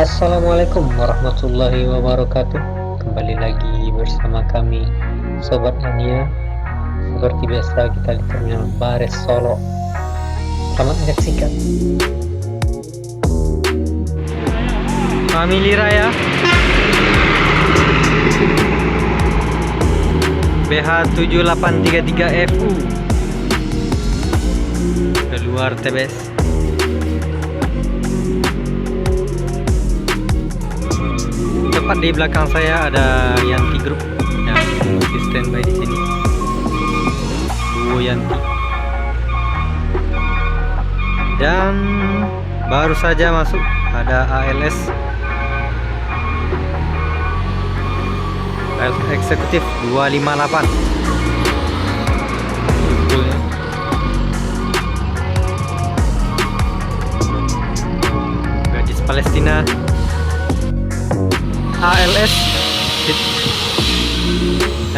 Assalamualaikum warahmatullahi wabarakatuh. Kembali lagi bersama kami Sobat Mania. Seperti biasa kita di Terminal Bares Solo. Selamat menyaksikan. Family Raya BH7833FU keluar TBS. Tepat di belakang saya ada Yanti Group yang standby di sini. Duo Yanti. Dan baru saja masuk ada ALS eksekutif 258. Gadis Palestina ALS seat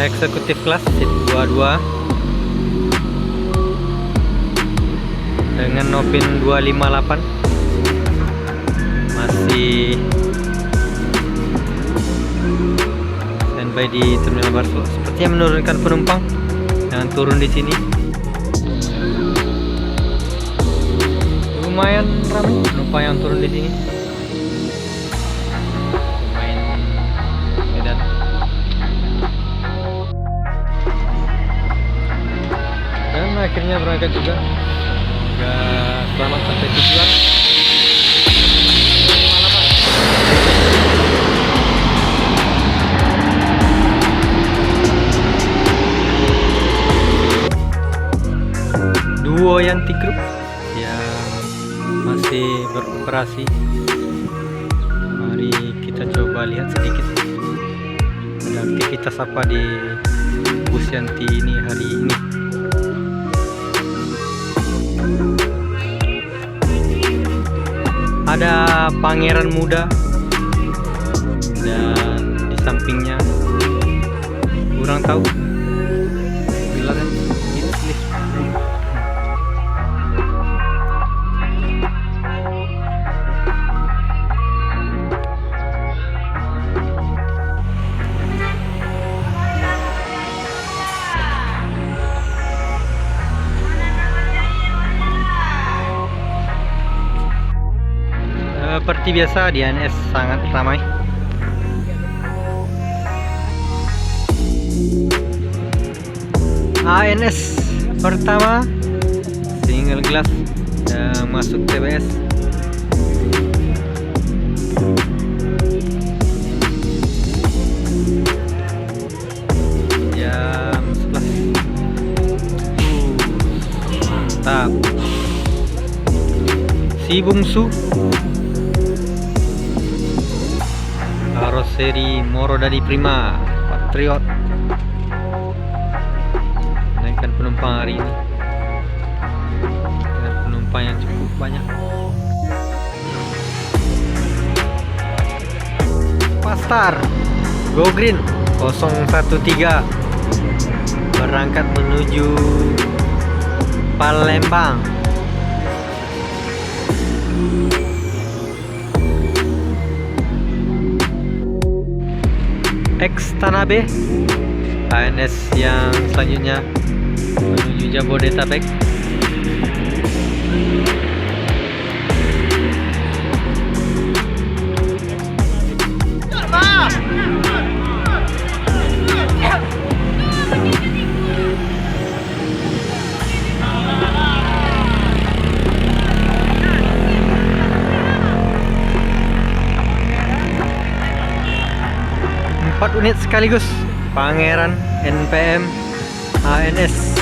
eksekutif kelas seat 22 dengan Novin 258 masih standby di Terminal Barslo. Sepertinya menurunkan penumpang yang turun di sini. Lumayan ramai penumpang yang turun di sini. Dan akhirnya berangkat juga. Selamat sampai tujuan. Duo Yanti Group yang masih beroperasi. Mari kita coba lihat sedikit ada aktivitas apa di bus Yanti ini hari ini. Ada pangeran muda dan di sampingnya kurang tahu gelarnya lift. Seperti biasa di ANS sangat ramai. ANS pertama single glass dan masuk TBS. Jam 11. Mantap. Si bungsu karoseri Moro dari Prima Patriot naikkan penumpang hari ini dengan penumpang yang cukup banyak. Pastar Go Green 013 berangkat menuju Palembang. X Tanabe ANS yang selanjutnya menuju Jabodetabek. Unit sekaligus Pangeran NPM ANS